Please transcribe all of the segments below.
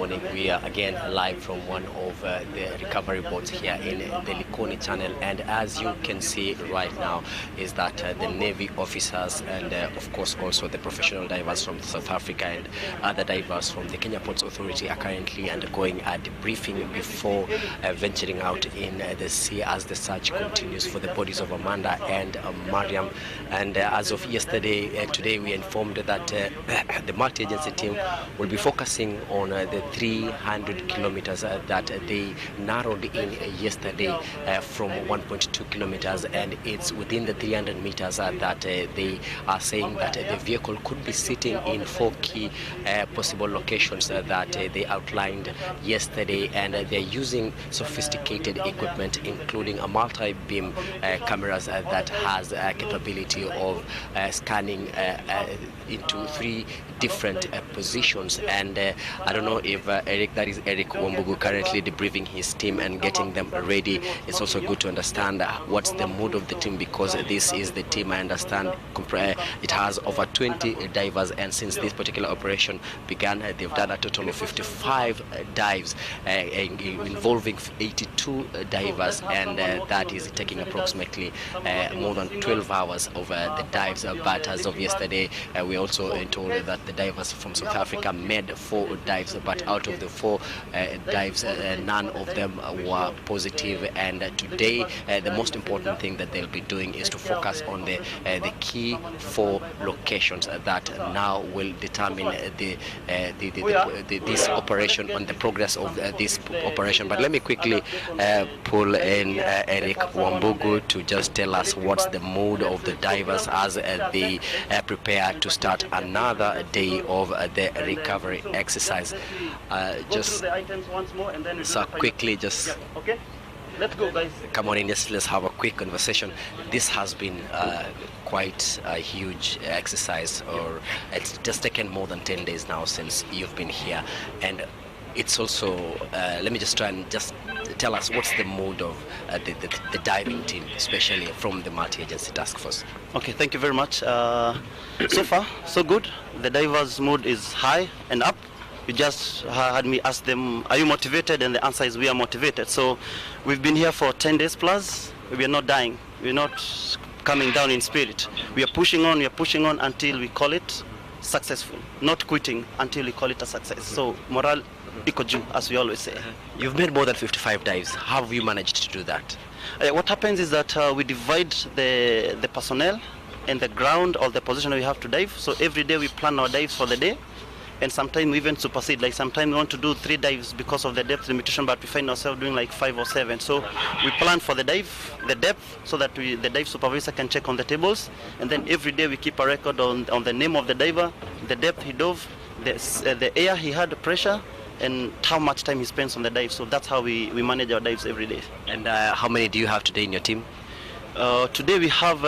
morning. We are again live from one of the recovery boats here in the Likoni channel, and as you can see right now is that the Navy officers and of course also the professional divers from South Africa and other divers from the Kenya Ports Authority are currently undergoing a debriefing before venturing out in the sea as the search continues for the bodies of Amanda and Mariam. And as of yesterday, today we informed that the multi-agency team will be focusing on the 300 kilometers that they narrowed in yesterday from 1.2 kilometers, and it's within the 300 meters that they are saying that the vehicle could be sitting in 4 key possible locations that they outlined yesterday, and they're using sophisticated equipment including a multi-beam cameras that has a capability of scanning into 3 different positions. And I don't know if Eric, that is Eric Wambugu, currently debriefing his team and getting them ready. It's also good to understand what's the mood of the team, because this is the team, I understand, it has over 20 divers, and since this particular operation began, they've done a total of 55 dives involving 82 divers, and that is taking approximately more than 12 hours of the dives. But as of yesterday, we also told that the divers from South Africa made 4 dives, but out of the 4 dives, none of them were positive. And today, the most important thing that they'll be doing is to focus on the key 4 locations that now will determine this operation, on the progress of this operation. But let me quickly pull in Eric Wambugu to just tell us what's the mood of the divers as they prepare to start another day of the recovery exercise. Just so quickly, just okay, let's go, guys. Come on in, let's have a quick conversation. This has been quite a huge exercise, or it's just taken more than 10 days now since you've been here, and it's also let me just try and just tell us what's the mood of the diving team, especially from the multi-agency task force. Okay, thank you very much. So far so good. The divers mood is high and up. You just had me ask them, are you motivated? And the answer is, we are motivated. So we've been here for 10 days plus. We are not dying, we're not coming down in spirit. We are pushing on until we call it successful, not quitting until we call it a success. So morale iko juu, as we always say. You've made more than 55 dives. How have you managed to do that? What happens is that we divide the personnel and the ground or the position we have to dive. So every day we plan our dives for the day, and sometimes we even supersede. Like sometimes we want to do 3 dives because of the depth limitation, but we find ourselves doing like 5 or 7. So we plan for the dive, the depth, so that the dive supervisor can check on the tables, and then every day we keep a record on the name of the diver, the depth he dove, the air he had, the pressure, and how much time he spends on the dive. So that's how we manage our dives every day. And how many do you have today in your team? Today we have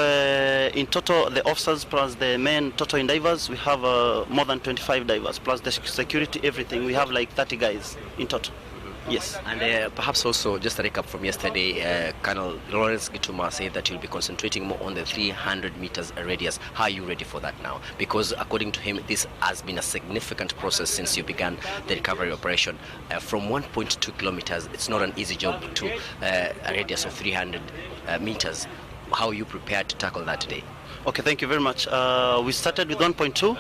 in total, the officers plus the men total in divers, we have more than 25 divers plus the security, everything. We have like 30 guys in total. Yes. And perhaps also just a recap from yesterday, Colonel Lawrence Gituma said that you'll be concentrating more on the 300 meters radius. How are you ready for that now? Because according to him, this has been a significant process since you began the recovery operation. From 1.2 kilometers, it's not an easy job to a radius of 300 meters. How are you prepared to tackle that today? Okay, thank you very much. We started with 1.2.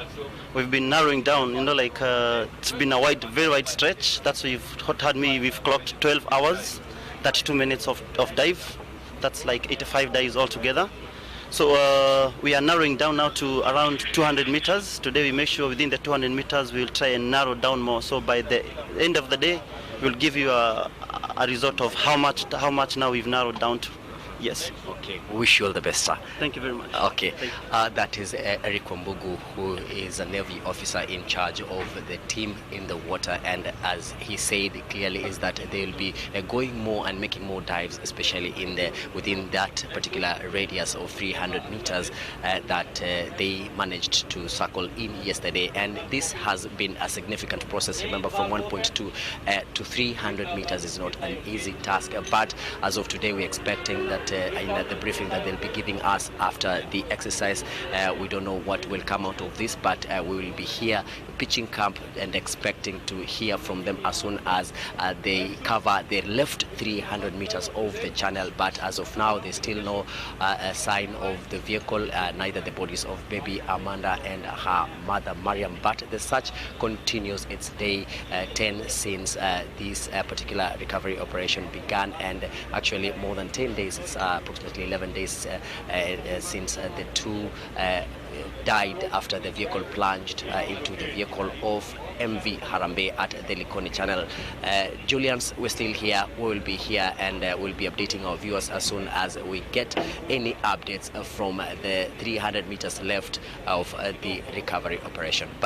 We've been narrowing down, it's been a very wide stretch. That's why you've heard me, we've clocked 12 hours, 32 minutes of dive. That's like 85 dives altogether. So we are narrowing down now to around 200 meters. Today we make sure within the 200 meters we'll try and narrow down more. So by the end of the day, we'll give you a result of how much now we've narrowed down to. Yes. Okay. Wish you all the best, sir. Thank you very much. Okay. That is Eric Wambugu, who is a Navy officer in charge of the team in the water, and as he said clearly is that they will be going more and making more dives, especially within that particular radius of 300 meters that they managed to circle in yesterday. And this has been a significant process. Remember, from 1.2 to 300 meters is not an easy task, but as of today we're expecting that in the briefing that they'll be giving us after the exercise, we don't know what will come out of this, but we will be here pitching camp and expecting to hear from them as soon as they cover the left 300 meters of the channel. But as of now, there's still no sign of the vehicle, neither the bodies of baby Amanda and her mother Mariam. But the search continues. It's day 10 since this particular recovery operation began, and actually more than 10 days. It's approximately 11 days since the two died after the vehicle plunged into the vehicle of MV Harambe at the Likoni channel. Julians, we're still here. We will be here, and we'll be updating our viewers as soon as we get any updates from the 300 meters left of the recovery operation. Back